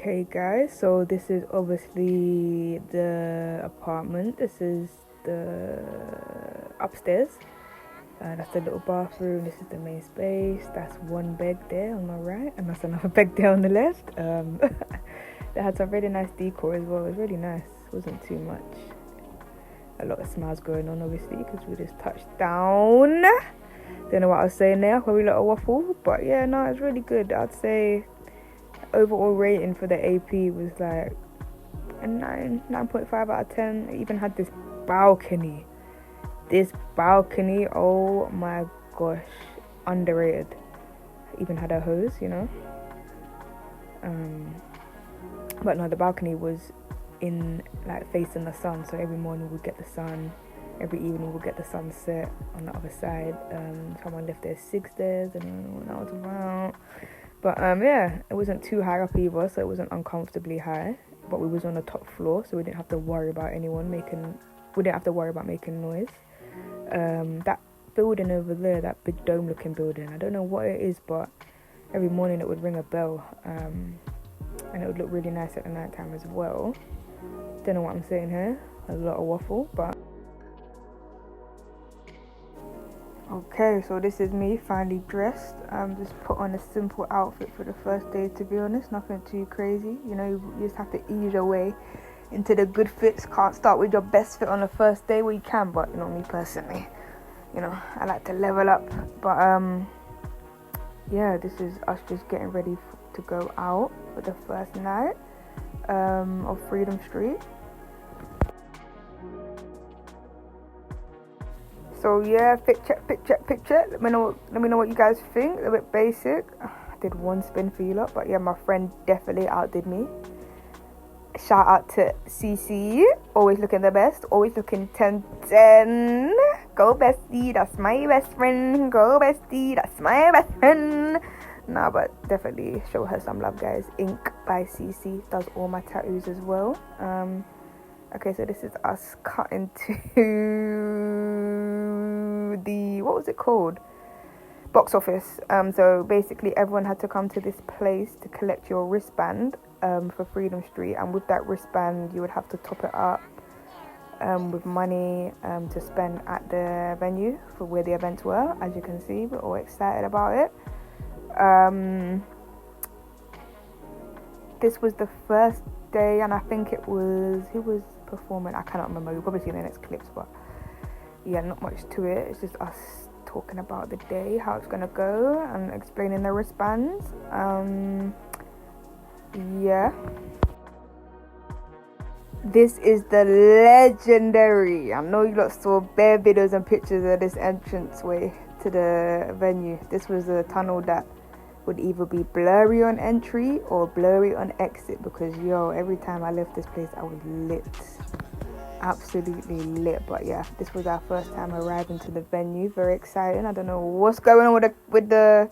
Okay guys, so this is obviously the apartment. This is the upstairs. That's the little bathroom. This is the main space. That's one bed there on my right, and that's another bed there on the left. They had some really nice decor as well. It was really nice. It wasn't too much. A lot of smiles going on obviously because we just touched down. Don't know what I was saying there, probably a lot of waffle, but yeah, no, it's really good. I'd say overall rating for the AP was like a 9.5 out of 10. It even had this balcony, oh my gosh, underrated. Even had a hose, you know. But no, the balcony was in like facing the sun, so every morning we'd get the sun, every evening we'd get the sunset on the other side. Someone left their cigs there, and when I was around. But yeah, it wasn't too high up either, so it wasn't uncomfortably high. But we was on the top floor, so we didn't have to worry about making noise. That building over there, that big dome-looking building, I don't know what it is, but every morning it would ring a bell, and it would look really nice at the night time as well. Don't know what I'm saying here. A lot of waffle, but. Okay, so this is me finally dressed. Just put on a simple outfit for the first day, to be honest. Nothing too crazy. You know, you just have to ease your way into the good fits. Can't start with your best fit on the first day. Well, you can, but you know, me personally, you know, I like to level up. But yeah, this is us just getting ready to go out for the first night of Freedom Street. So yeah, fit check. Let me know what you guys think. A bit basic. I did one spin for you lot, but yeah, my friend definitely outdid me. Shout out to CC, always looking the best, always looking 10-10. Go bestie, that's my best friend. Go bestie, that's my best friend. Nah, but definitely show her some love, guys. Ink by CC does all my tattoos as well. Okay, so this is us cutting to the, what was it called? Box office. So basically everyone had to come to this place to collect your wristband for Freedom Street, and with that wristband you would have to top it up with money to spend at the venue for where the events were. As you can see, we're all excited about it. This was the first day, and I think it was, who was performing, I cannot remember. You'll probably see in the next clips, but yeah, not much to it. It's just us talking about the day, how it's gonna go, and explaining the wristbands. Yeah, this is the legendary, I know you lot saw bare videos and pictures of this entranceway to the venue. This was a tunnel that would either be blurry on entry or blurry on exit, because yo, every time I left this place I was lit, absolutely lit. But yeah, this was our first time arriving to the venue. Very exciting. I don't know what's going on with the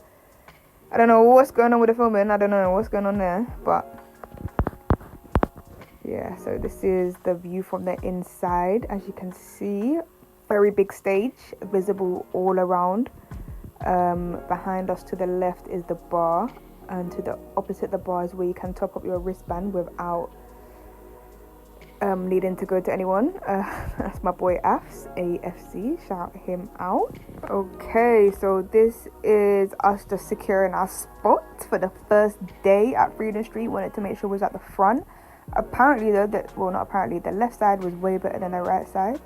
filming. I don't know what's going on there, but yeah, so this is the view from the inside. As you can see, very big stage visible all around. Behind us to the left is the bar, and to the opposite the bar is where you can top up your wristband without needing to go to anyone. That's my boy Afs, AFC, shout him out. Okay, so this is us just securing our spot for the first day at Freedom Street. Wanted to make sure it was at the front. Apparently though, the left side was way better than the right side,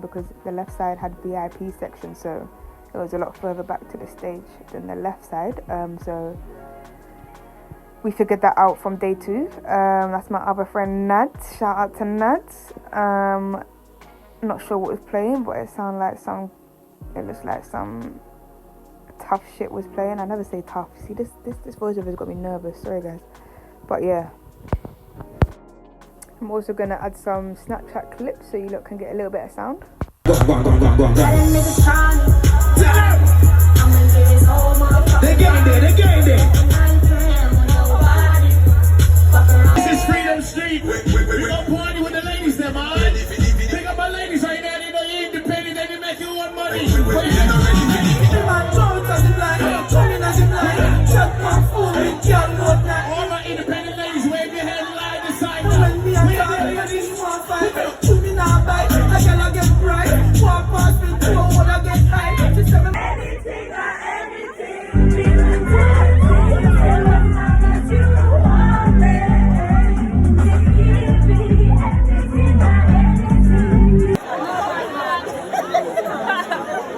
because the left side had VIP section, so it was a lot further back to the stage than the left side. So we figured that out from day 2. That's my other friend Nad. Shout out to Nad. Not sure what was playing, but it looks like some tough shit was playing. I never say tough. See, this voiceover has got me nervous. Sorry guys. But yeah, I'm also gonna add some Snapchat clips so you lot can get a little bit of sound. They getting there. This is Freedom Street. We gon' party with the ladies, them, man. Pick up my ladies right now. They know you're independent and you make your own money. All my independent ladies, wave your hands.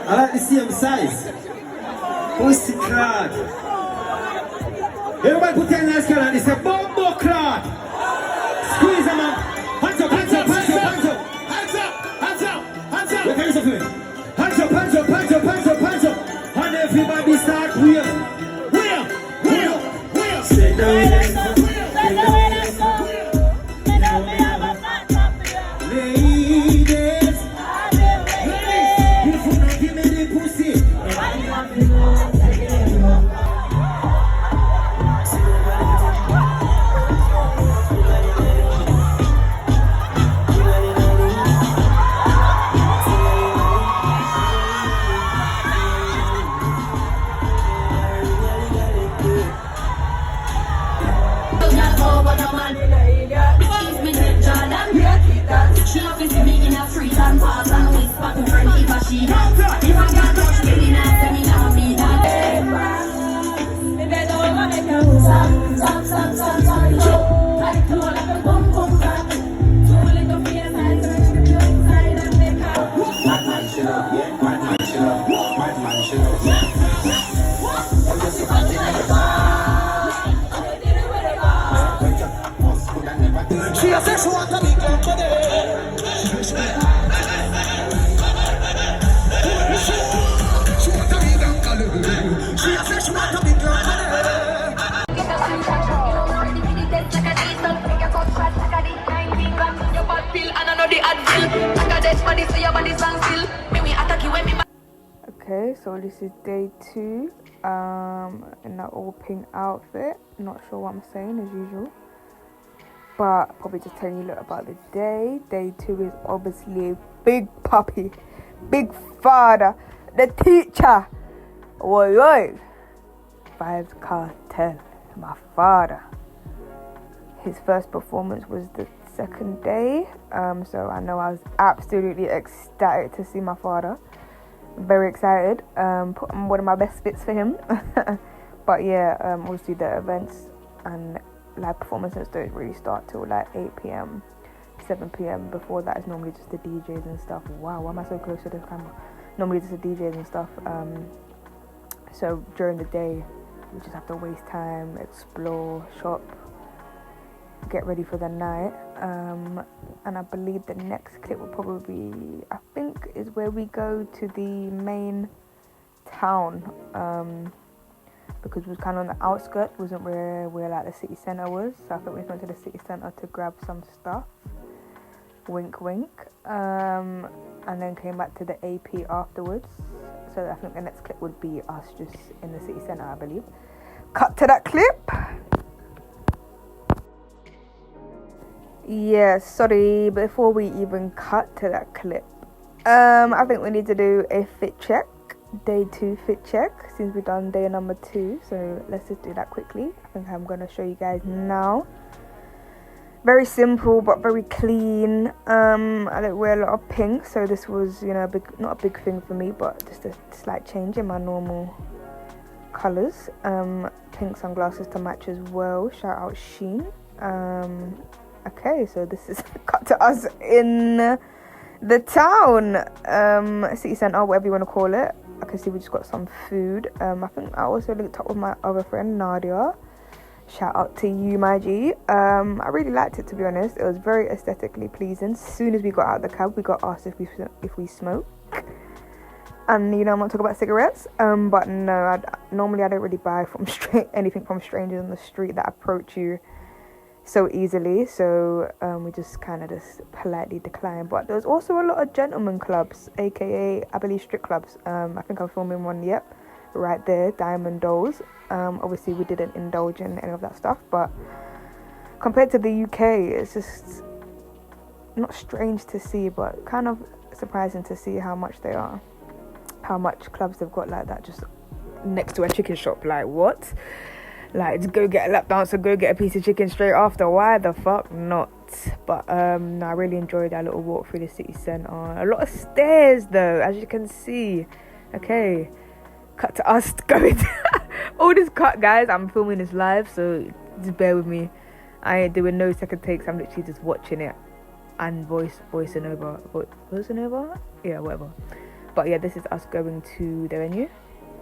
I like the same size. Pussy clad. Everybody put your hands together and they say, Bumbo clad. Squeeze them up. Hands up, hands up, hands up, hands up. Hands up, hands up, hands up. Look, hands up to me. Hands up, hands up, hands up, hands up, hands up. And everybody start wheel. Wheel, wheel, wheel. Sit down. Ladies, if you not give me the pussy. She a say she want to be clean today. She want to be clean today. She a say she want to be clean today. Okay, so this is day 2 in that all pink outfit. Not sure what I'm saying as usual, but probably just telling you a little about the day. Day 2 is obviously big puppy, big father, the teacher. Oi, oi. Vibes Cartel, my father. His first performance was the second day, so I know I was absolutely ecstatic to see my father. Very excited. Put on one of my best fits for him. But yeah, obviously the events and live performances don't really start till like 8 p.m, 7 p.m. Before that is normally just the DJs and stuff. Wow, why am I so close to the camera? Normally just the DJs and stuff. So during the day, we just have to waste time, explore, shop, get ready for the night. And I believe the next clip will probably be, I think, is where we go to the main town. Because we was kind of on the outskirts, wasn't where like the city centre was. So I think we went to the city centre to grab some stuff. Wink, wink. And then came back to the AP afterwards. So I think the next clip would be us just in the city centre, I believe. Cut to that clip. Yeah, sorry, before we even cut to that clip, I think we need to do a fit check. Day 2 fit check, since we've done day number 2, so let's just do that quickly. I think I'm going to show you guys now. Very simple but very clean. I don't wear a lot of pink, so this was, you know, not a big thing for me, but just a slight change in my normal colours. Pink sunglasses to match as well. Shout out Sheen. Okay, so this is cut to us in the town, city centre, whatever you want to call it. I can see we just got some food. I think I also linked up with my other friend Nadia. Shout out to you, my G. I really liked it, to be honest. It was very aesthetically pleasing. As soon as we got out of the cab, we got asked if we smoke. And you know, I'm not talking about cigarettes. But no, normally I don't really buy anything from strangers on the street that approach you so easily, so we just kind of just politely declined. But there's also a lot of gentleman clubs, aka I believe strip clubs. I think I'm filming one, yep, right there, Diamond Dolls. Obviously we didn't indulge in any of that stuff, but compared to the UK, it's just not strange to see, but kind of surprising to see how much they are, how much clubs they've got like that just next to a chicken shop. Like, what? Like, just go get a lap dance or go get a piece of chicken straight after. Why the fuck not? But no, I really enjoyed that little walk through the city centre. A lot of stairs though, as you can see. Okay, cut to us going. All this cut, guys. I'm filming this live, so just bear with me. I ain't doing no second takes. I'm literally just watching it and voicing over. Yeah, whatever. But yeah, this is us going to the venue.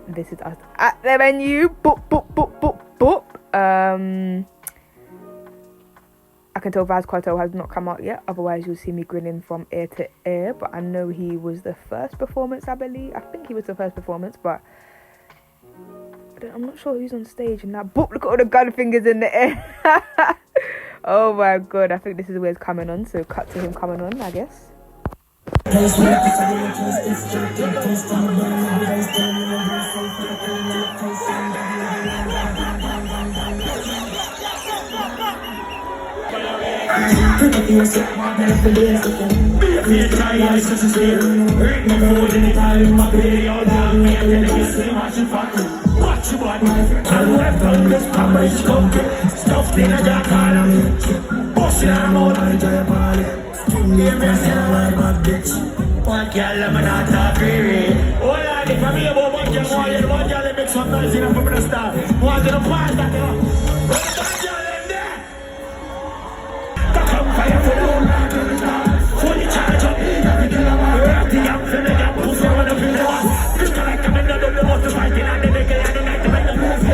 This is us at the venue. Boop, boop, boop, boop, boop. I can tell Vaz Quarto has not come out yet. Otherwise, you'll see me grinning from ear to ear. But I know he was the first performance, I believe. I think he was the first performance, but I'm not sure who's on stage. And that boop, look at all the gun fingers in the air. Oh my god, I think this is where it's coming on. So cut to him coming on, I guess. One girl, I'm not a free. Oh, Lord, if I'm here about one girl, let me make some noise in from the start. One girl, pass that girl. One girl in there. Come fire for the whole lot. Fully charge up. Everything I'm feeling, I'm pushing on the field. Just like I'm in the double motor fighting and they make it, I don't like to make the move.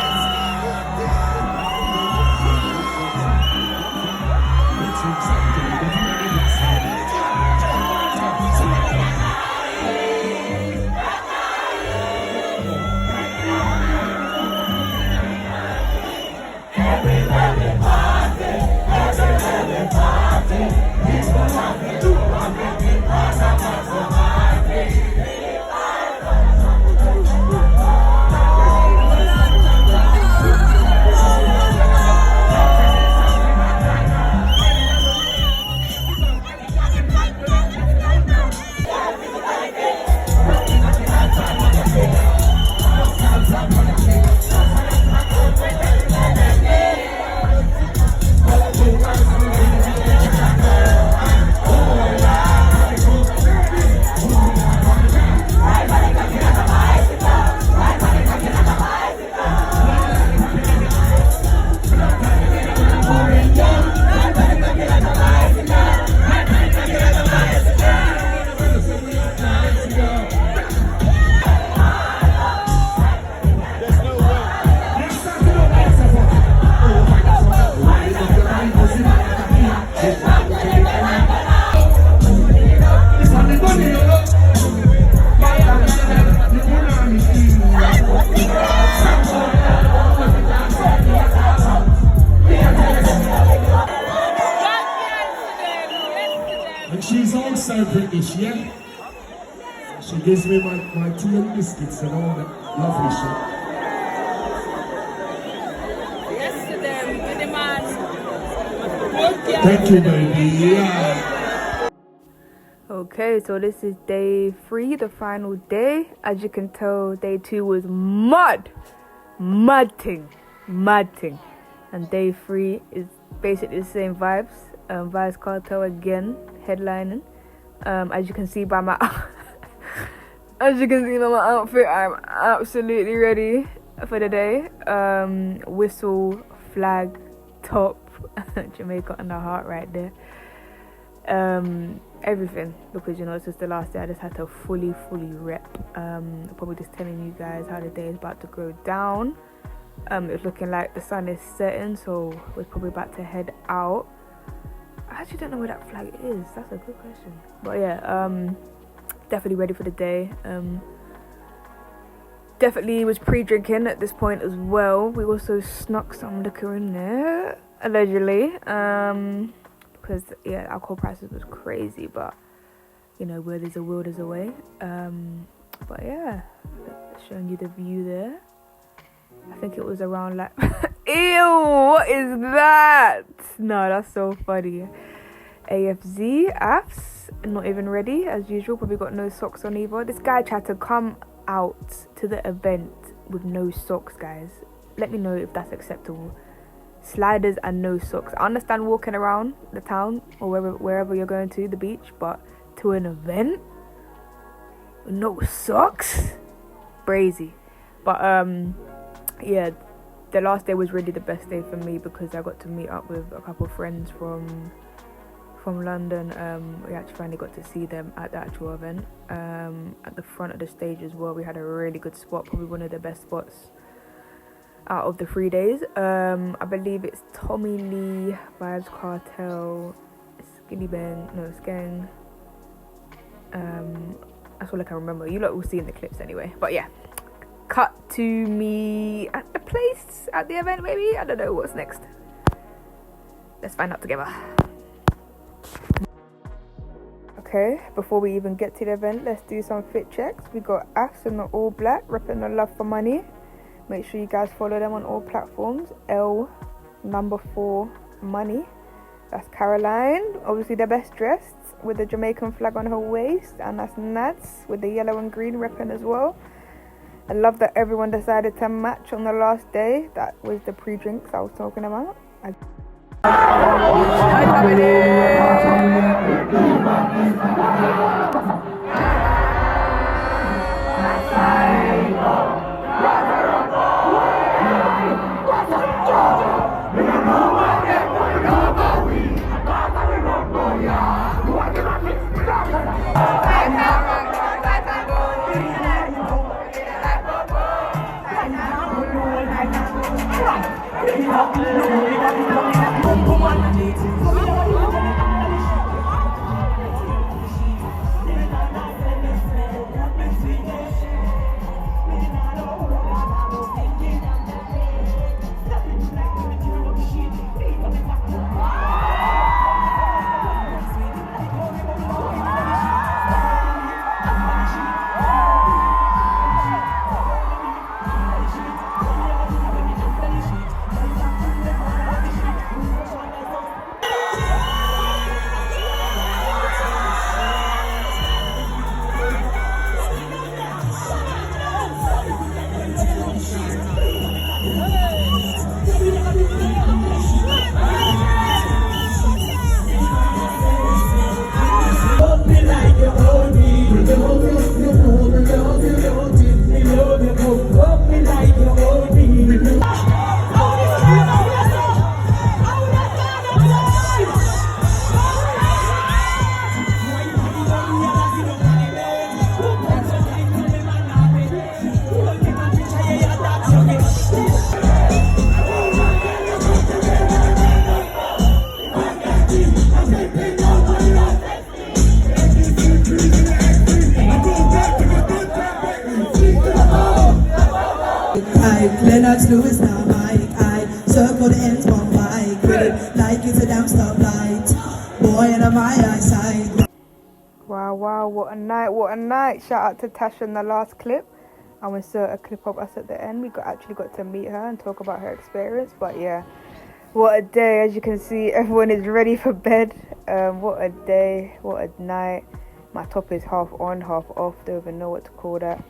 And she's also British, yeah? She gives me my tea and biscuits and all that lovely shit. Yesterday, we did a man. Thank you, baby. Yeah. Okay, so this is day 3, the final day. As you can tell, day 2 was mad thing. And day 3 is basically the same vibes. Vice Cartel again, headlining. As you can see by my outfit, I'm absolutely ready for the day. Whistle, flag, top, Jamaica on the heart right there. Everything, because you know it's just the last day. I just had to fully rep. Probably just telling you guys how the day is about to go down. It's looking like the sun is setting, so we're probably about to head out. I actually don't know where that flag is. That's a good question. But yeah, definitely ready for the day. Definitely was pre-drinking at this point as well. We also snuck some liquor in there, allegedly. Because yeah, alcohol prices was crazy, but you know, where there's a will, there's a way. But yeah, showing you the view there. I think it was around like ew, what is that? No, that's so funny. AFs, not even ready as usual, probably got no socks on either. This guy tried to come out to the event with no socks, guys. Let me know if that's acceptable. Sliders and no socks. I understand walking around the town or wherever you're going to, the beach, but to an event with no socks? Crazy. But yeah, the last day was really the best day for me because I got to meet up with a couple of friends from from London. We actually finally got to see them at the actual event. At the front of the stage as well, we had a really good spot, probably one of the best spots out of the 3 days. I believe it's Tommy Lee, Vibes Cartel, Skang. That's all I can remember. You lot will see in the clips anyway. But yeah, cut to me at the place, at the event maybe. I don't know what's next. Let's find out together. Okay, before we even get to the event, let's do some fit checks. We got Axe in the all black, repping the love for money. Make sure you guys follow them on all platforms. L4 money. That's Caroline, obviously the best dressed, with the Jamaican flag on her waist. And that's Nats with the yellow and green repping as well. I love that everyone decided to match on the last day. That was the pre-drinks I was talking about. Leonard's Lewis now, I circle the ends one bike, like it's a damn stoplight. Boy, and my eyesight. Wow, what a night. Shout out to Tasha in the last clip. I'll insert a clip of us at the end. We actually got to meet her and talk about her experience. But yeah, what a day. As you can see, everyone is ready for bed. What a day, what a night. My top is half on, half off. Don't even know what to call that.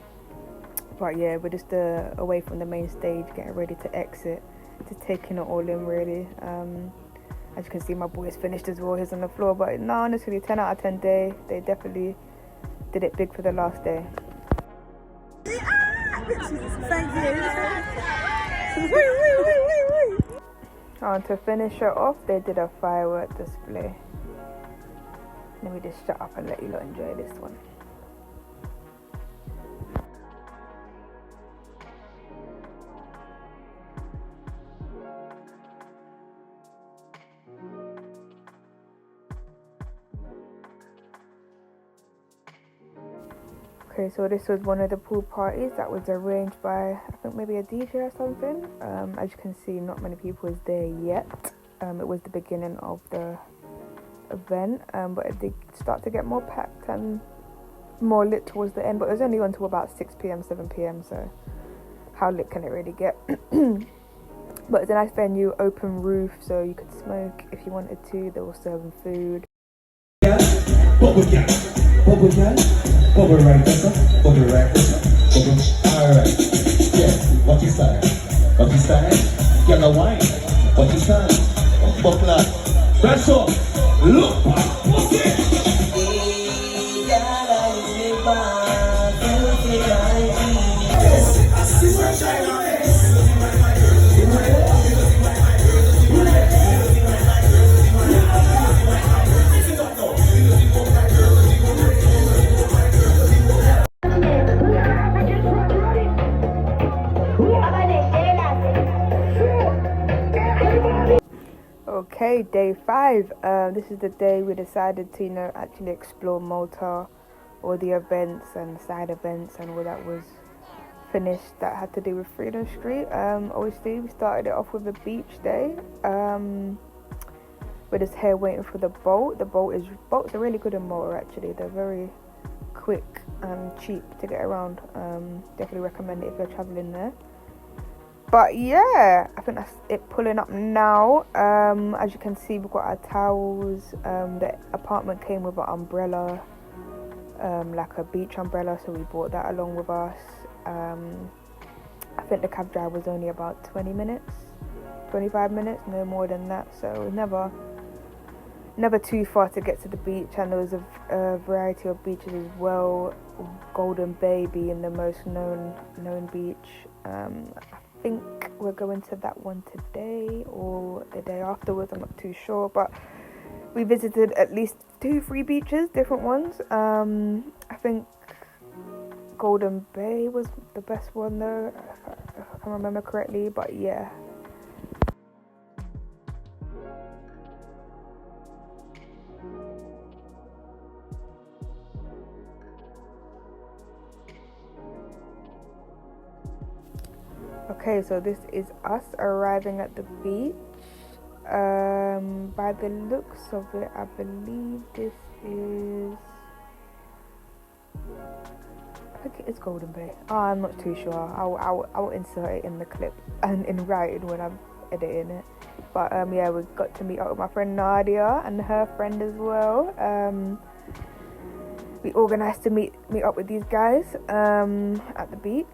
But yeah, we're just away from the main stage, getting ready to exit, to taking it all in really. As you can see, my boy is finished as well. He's on the floor. But no, honestly, 10 out of 10 day. They definitely did it big for the last day. Thank you. And to finish it off, they did a firework display. Let me just shut up and let you lot enjoy this one. Okay, so this was one of the pool parties that was arranged by, I think maybe a DJ or something. As you can see, not many people is there yet. It was the beginning of the event, but it did start to get more packed and more lit towards the end. But it was only until about 6 p.m, 7 p.m, so how lit can it really get? But it's a nice venue, open roof, so you could smoke if you wanted to. They were serving food. Bubble right, bubble right, alright. Yeah, what you style? Yellow wine, what you style? Buckler. That's all. Look, what's it? Okay, day 5. This is the day we decided to, actually explore Malta. All the events and side events and all that was finished that had to do with Freedom Street. Obviously, we started it off with a beach day. We're just here waiting for the boat. Boats are really good in Malta actually. They're very quick and cheap to get around. Definitely recommend it if you're traveling there. But yeah, I think that's it pulling up now. As you can see, we've got our towels. The apartment came with an umbrella, like a beach umbrella, so we brought that along with us. I think the cab drive was only about 20 minutes, 25 minutes, no more than that. So never too far to get to the beach, and there was a variety of beaches as well. Golden Bay being the most known beach. I think we're going to that one today or the day afterwards, I'm not too sure, but we visited at least 2-3 beaches, different ones. I think Golden Bay was the best one though, if I can remember correctly, but yeah. Okay, so this is us arriving at the beach. By the looks of it, I believe this is... I think it is Golden Bay. Oh, I'm not too sure. I'll insert it in the clip and in writing when I'm editing it. But yeah, we got to meet up with my friend Nadia and her friend as well. We organised to meet up with these guys at the beach.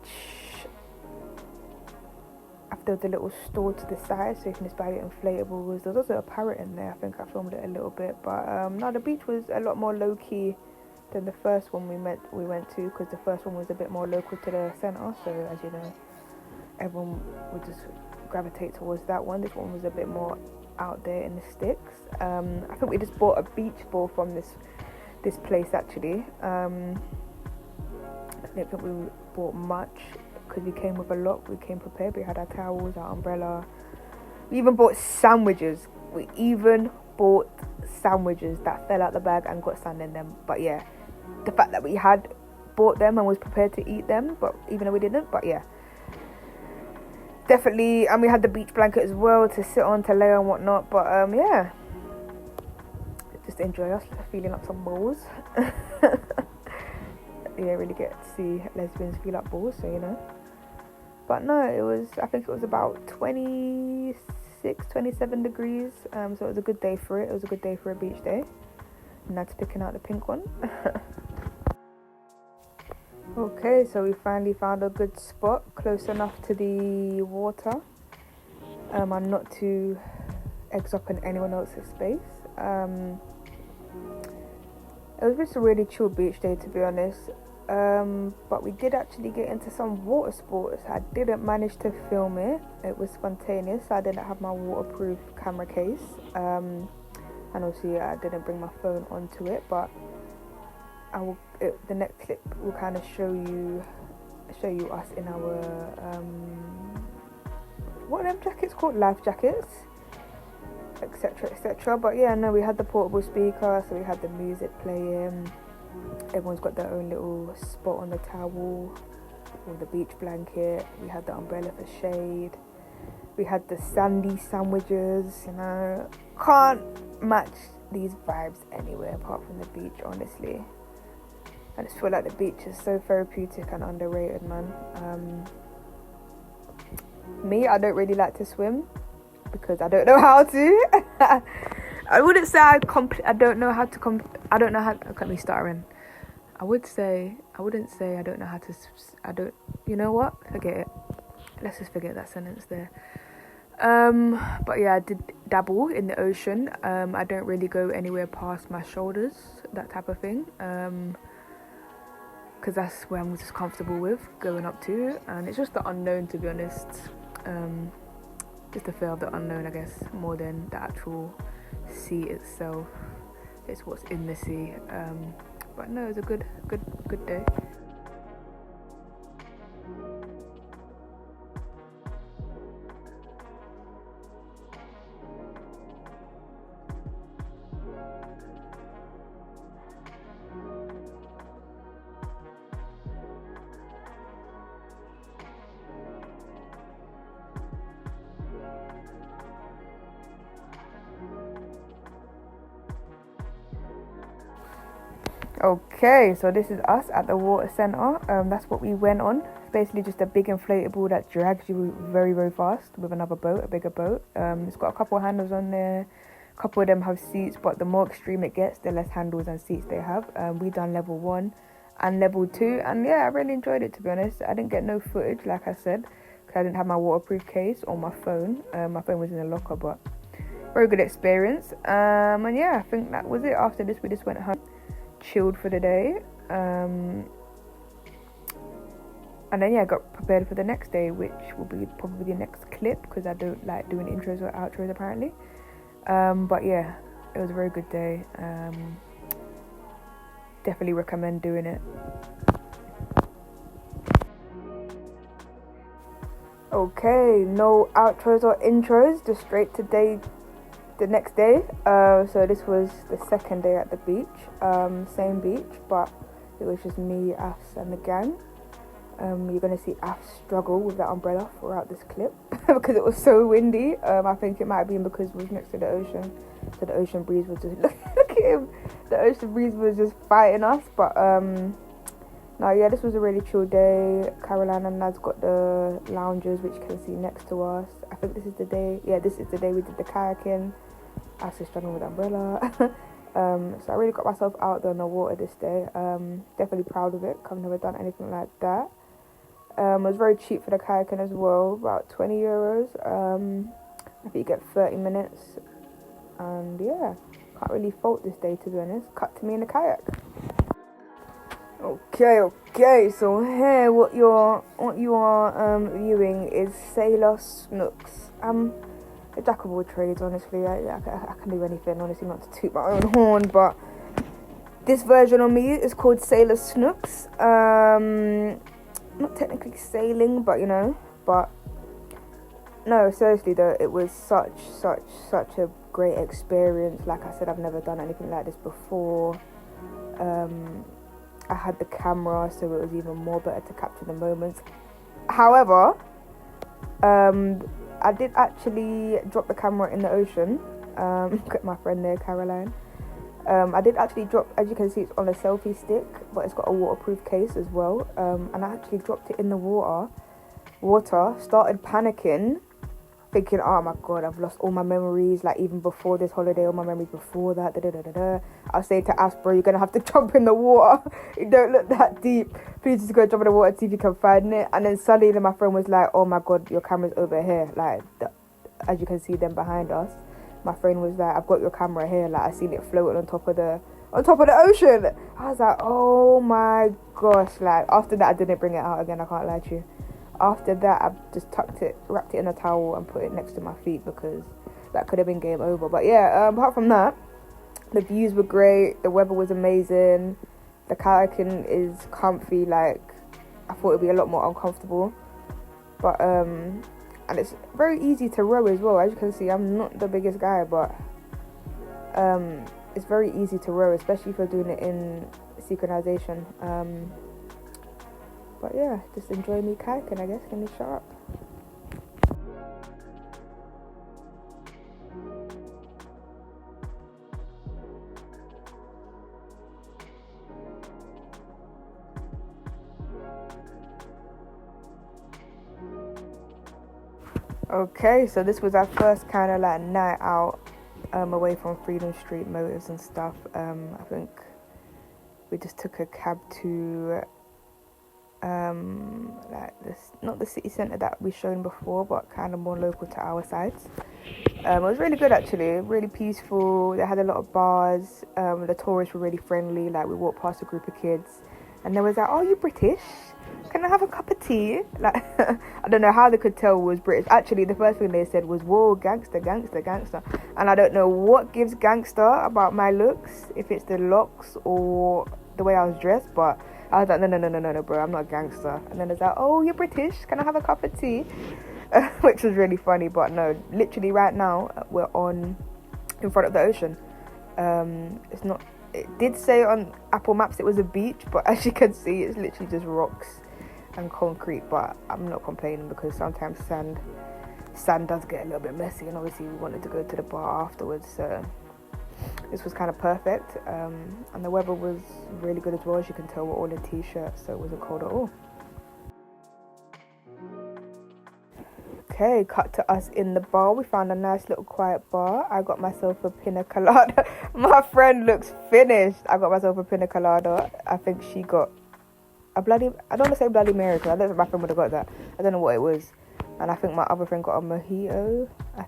After the little store to the side, so you can just buy inflatables. There's also a parrot in there. I think I filmed it a little bit, but no, the beach was a lot more low key than the first one we went to, because the first one was a bit more local to the centre. So as you know, everyone would just gravitate towards that one. This one was a bit more out there in the sticks. I think we just bought a beach ball from this place actually. I don't think we bought much, because we came with a lot. We came prepared. We had our towels, our umbrella. We even bought sandwiches. That fell out the bag and got sand in them. But yeah, the fact that we had bought them and was prepared to eat them, but even though we didn't, but yeah, definitely. And we had the beach blanket as well to sit on, to lay on, whatnot. But yeah, just enjoy us feeling up some balls. Yeah, really get to see lesbians feel up balls, so But no, I think it was about 26, 27 degrees. So it was a good day for it. It was a good day for a beach day. And that's picking out the pink one. Okay, so we finally found a good spot close enough to the water. And not to eggs up in anyone else's space. It was just a really chill beach day, to be honest. But we did actually get into some water sports. I didn't manage to film it. It was spontaneous. I didn't have my waterproof camera case. And obviously I didn't bring my phone onto it. But the next clip will kind of show you us in our what are them jackets called? Life jackets, etc, etc. But yeah, no, we had the portable speaker, so we had the music playing. Everyone's got their own little spot on the towel with the beach blanket. We had the umbrella for shade. We had the sandy sandwiches. Can't match these vibes anywhere apart from the beach, honestly. I just feel like the beach is so therapeutic and underrated, man. Me, I don't really like to swim because I don't know how to. I wouldn't say I don't know how to look at me stuttering. I wouldn't say I don't know how to. You know what? Forget it. Let's just forget that sentence there. But yeah, I did dabble in the ocean. I don't really go anywhere past my shoulders, that type of thing. Because that's where I'm just comfortable with going up to, and it's just the unknown, to be honest. Just the fear of the unknown, I guess, more than the actual sea itself. It's what's in the sea. But no, it was a good day. Okay, so this is us at the water centre. That's what we went on. It's basically just a big inflatable that drags you very, very fast with another boat, a bigger boat. It's got a couple of handles on there. A couple of them have seats, but the more extreme it gets, the less handles and seats they have. We done level 1 and level 2, and yeah, I really enjoyed it, to be honest. I didn't get no footage, like I said, because I didn't have my waterproof case or my phone. My phone was in the locker, but very good experience. And yeah, I think that was it. After this, we just went home, chilled for the day, and then yeah, got prepared for the next day, which will be probably the next clip, because I don't like doing intros or outros apparently. But yeah, it was a very good day. Definitely recommend doing it. Okay, no outros or intros, just straight to the next day. So this was the second day at the beach. Same beach, but it was just me, us and the gang. You're gonna see Af struggle with that umbrella throughout this clip because it was so windy. I think it might have been because it was next to the ocean, so the ocean breeze was just look at him. The ocean breeze was just fighting us. But no, yeah, this was a really chill day. Caroline and Nad's got the lounges, which you can see next to us. I think this is the day. Yeah, this is the day we did the kayaking. I was just struggling with the umbrella. So I really got myself out there on the water this day. Definitely proud of it. I've never done anything like that. It was very cheap for the kayaking as well, about 20 euros. I think you get 30 minutes. And yeah, can't really fault this day, to be honest. Cut to me in the kayak. Okay, so here what you are viewing is Sailor Snooks. I'm a jack of all trades, honestly. I can do anything, honestly, not to toot my own horn, but this version of me is called Sailor Snooks. Not technically sailing, but you know, but no, seriously though, it was such a great experience. Like I said, I've never done anything like this before. I had the camera, so it was even more better to capture the moments. However, I did actually drop the camera in the ocean. Look at my friend there, Caroline. I did actually drop, as you can see, it's on a selfie stick, but it's got a waterproof case as well. And I actually dropped it in the water, started panicking, thinking, oh my god, I've lost all my memories, like even before this holiday, all my memories before that, I was saying to Ash, bro, you're gonna have to jump in the water. It don't look that deep. Please just go jump in the water and see if you can find it. And then suddenly my friend was like, oh my god, your camera's over here. Like, as you can see them behind us. My friend was like, I've got your camera here. Like, I seen it floating on top of the ocean. I was like, oh my gosh. Like, after that, I didn't bring it out again. I can't lie to you. After that, I just wrapped it in a towel and put it next to my feet because that could have been game over. But yeah, apart from that, the views were great. The weather was amazing. The kayaking is comfy. Like, I thought it'd be a lot more uncomfortable. But, and it's very easy to row as well. As you can see, I'm not the biggest guy, but it's very easy to row, especially if you're doing it in synchronization. But yeah, just enjoy me kayaking, I guess. Let me shut up. Okay, so this was our first kind of like night out away from Freedom Street Motors and stuff. I think we just took a cab to like this, not the city centre that we've shown before, but kind of more local to our sides. It was really good actually, really peaceful. They had a lot of bars. The tourists were really friendly. Like, we walked past a group of kids and they was like, oh, you British? Can I have a cup of tea? Like, I don't know how they could tell was British. Actually, the first thing they said was, whoa, gangster. And I don't know what gives gangster about my looks, if it's the locks or the way I was dressed, but I was like, no, bro, I'm not a gangster. And then it's like, oh, you're British, can I have a cup of tea? Which was really funny, but no, literally right now, we're in front of the ocean. It did say on Apple Maps it was a beach, but as you can see, it's literally just rocks and concrete. But I'm not complaining because sometimes sand does get a little bit messy, and obviously we wanted to go to the bar afterwards, so this was kind of perfect, and the weather was really good as well. As you can tell, we're all in t-shirts, so it wasn't cold at all. Okay, cut to us in the bar. We found a nice little quiet bar. I got myself a pina colada. My friend looks finished. I got myself a pina colada. I think she got a bloody, I don't want to say bloody Mary, because I don't think my friend would have got that. I don't know what it was. And I think my other friend got a mojito. I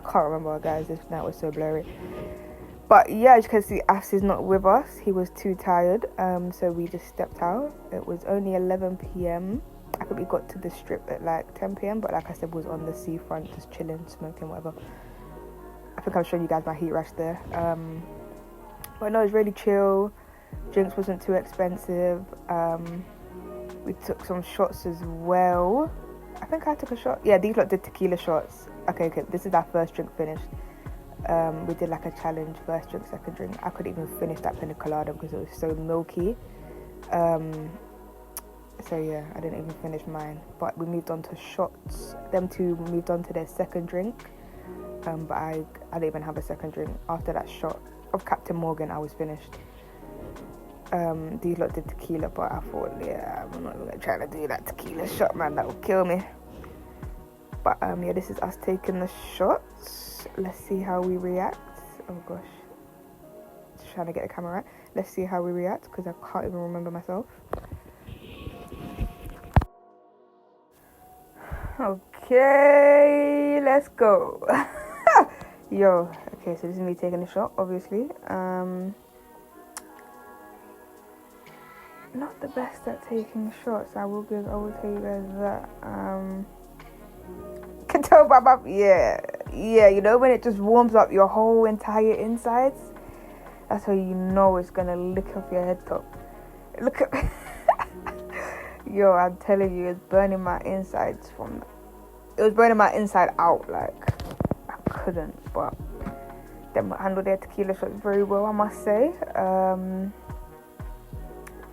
can't remember, guys. This night was so blurry. But yeah, as you can see, As is not with us. He was too tired, so we just stepped out. It was only 11 p.m. I think we got to the strip at like 10 p.m. But like I said, was on the seafront, just chilling, smoking, whatever. I think I'm showing you guys my heat rash there. But no, it was really chill. Drinks wasn't too expensive. We took some shots as well. I think I took a shot. Yeah, these lot did tequila shots. Okay, this is our first drink finished. We did like a challenge, first drink, second drink. I couldn't even finish that pina colada because it was so milky. So yeah, I didn't even finish mine. But we moved on to shots. Them two moved on to their second drink. But I didn't even have a second drink. After that shot of Captain Morgan, I was finished. These lot did tequila, but I thought, yeah, I'm not even trying to do that tequila shot, man. That will kill me. But yeah, this is us taking the shots. Let's see how we react. Oh gosh, just trying to get the camera right. Let's see how we react, because I can't even remember myself. Okay, let's go. Yo, okay, so this is me taking the shot, obviously. Not the best at taking shots. I will tell you guys that. Can tell by my, yeah, you know when it just warms up your whole entire insides. That's how you know it's gonna lick off your head top. Look at, yo, I'm telling you, it's burning my insides it was burning my inside out. Like I couldn't, but them handled their tequila shots very well, I must say.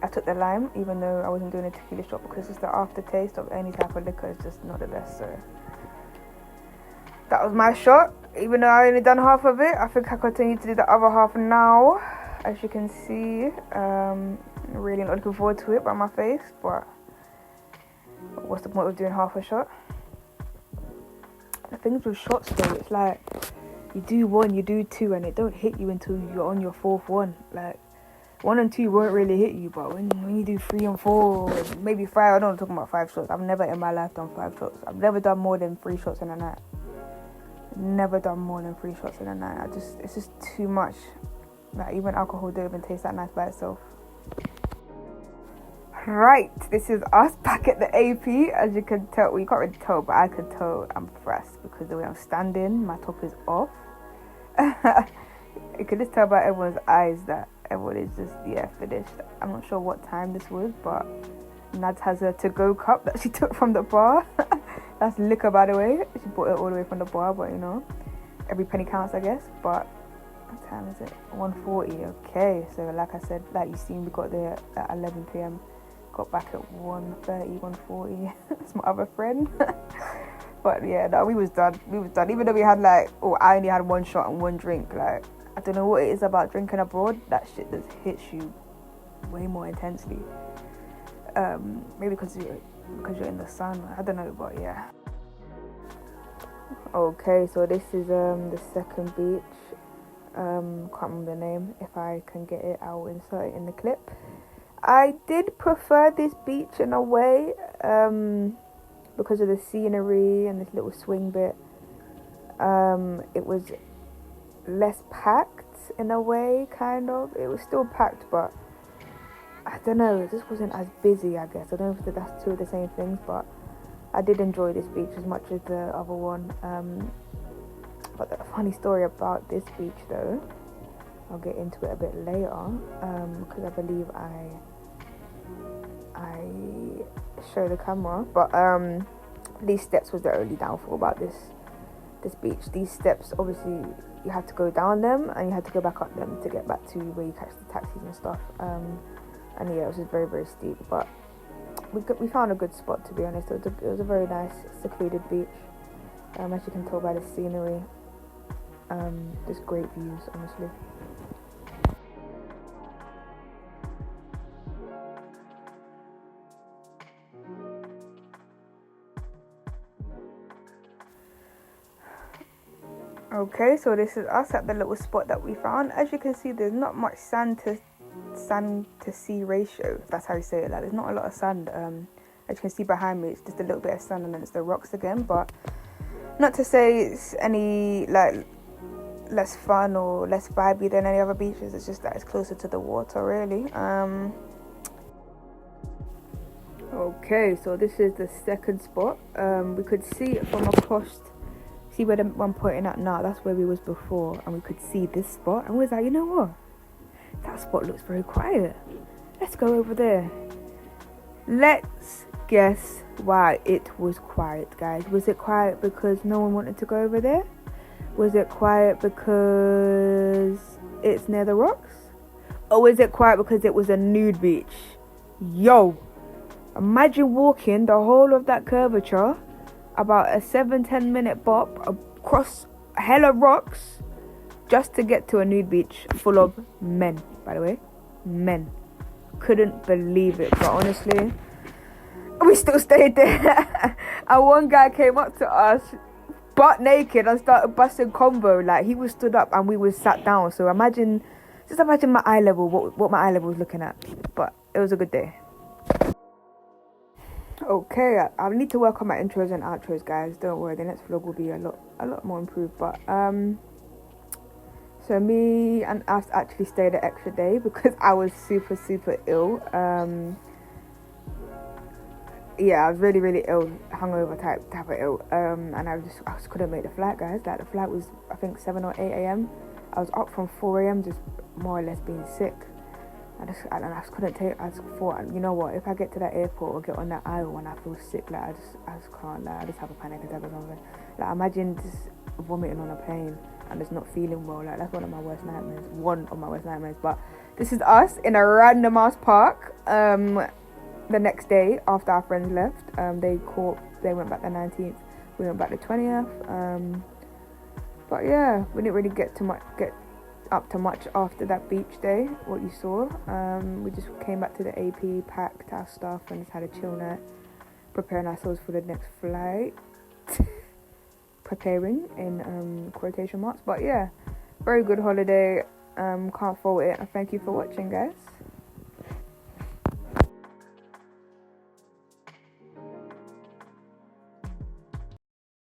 I took the lime, even though I wasn't doing a tequila shot, because just the aftertaste of any type of liquor is just not the best. So that was my shot, even though I only done half of it. I think I continue to do the other half now, as you can see. Really not looking forward to it by my face, but what's the point of doing half a shot? The things with shots though, it's like you do one, you do two, and it don't hit you until you're on your fourth one. Like 1 and 2 won't really hit you, but when you do 3 and 4, maybe 5, I don't know, I'm talking about 5 shots. I've never in my life done 5 shots. I've never done more than 3 shots in a night. Never done more than 3 shots in a night. It's just too much. Like even alcohol don't even taste that nice by itself. Right, this is us back at the AP. As you can tell, well, you can't really tell, but I can tell I'm pressed because the way I'm standing, my top is off. You can just tell by everyone's eyes that everyone is just, yeah, finished. I'm not sure what time this was, but Nads has a to-go cup that she took from the bar. That's liquor, by the way. She bought it all the way from the bar, but you know, every penny counts, I guess. But what time is it? 1:40. Okay, so like I said, like you seen, we got there at 11 p.m. Got back at 1:30, 1:40. That's my other friend. But yeah, no, we was done. Even though we had I only had 1 shot and 1 drink. Like, I don't know what it is about drinking abroad. That shit just hits you way more intensely. Maybe because you're in the sun. I don't know, but yeah. Okay, so this is the second beach. Can't remember the name. If I can get it, I will insert it in the clip. I did prefer this beach in a way, because of the scenery and this little swing bit. It was less packed in a way, kind of. It was still packed, but I don't know, it just wasn't as busy, I guess. I don't know if that's two of the same things, but I did enjoy this beach as much as the other one. But the funny story about this beach though, I'll get into it a bit later, because I believe I show the camera, but these steps was the only downfall about this beach. These steps, obviously you have to go down them and you have to go back up them to get back to where you catch the taxis and stuff, and yeah, it was just very, very steep, but we found a good spot, to be honest. It was a very nice secluded beach, as you can tell by the scenery. Just great views, honestly. Okay, so this is us at the little spot that we found. As you can see, there's not much sand to sea ratio, if that's how you say it. Like, there's not a lot of sand. As you can see behind me, it's just a little bit of sand and then it's the rocks again. But not to say it's any like less fun or less vibey than any other beaches. It's just that it's closer to the water, really. Okay, so this is the second spot. We could see it from across. See where the one pointing at now, that's where we was before, and we could see this spot, and we was like, you know what, that spot looks very quiet, let's go over there. Let's guess why it was quiet, guys. Was it quiet because no one wanted to go over there? Was it quiet because it's near the rocks? Or was it quiet because it was a nude beach? Yo, imagine walking the whole of that curvature, about a 7-10 minute bop across hella rocks just to get to a nude beach full of men, by the way. Men. Couldn't believe it, but honestly, we still stayed there. And one guy came up to us butt naked and started busting combo. Like, he was stood up and we was sat down. So just imagine my eye level, what my eye level was looking at. But it was a good day. Okay, I need to work on my intros and outros, guys. Don't worry, the next vlog will be a lot more improved. But so me and Ash actually stayed an extra day because I was super ill. Yeah, I was really ill, hungover type of ill. And I just couldn't make the flight, guys. Like, the flight was, I think, 7 or 8 a.m. I was up from 4 a.m. just more or less being sick. I just couldn't take. I just thought, you know what? If I get to that airport or get on that aisle and I feel sick, like I just can't. Like, I just have a panic attack or something. Like, imagine just vomiting on a plane and just not feeling well. Like, that's one of my worst nightmares. But this is us in a random ass park. The next day after our friends left, they went back the 19th. We went back the 20th. But yeah, we didn't really get up to much after that beach day. What you saw, we just came back to the AP, packed our stuff and just had a chill night, preparing ourselves for the next flight. Preparing in quotation marks. But yeah, very good holiday. Can't fault it, and thank you for watching, guys.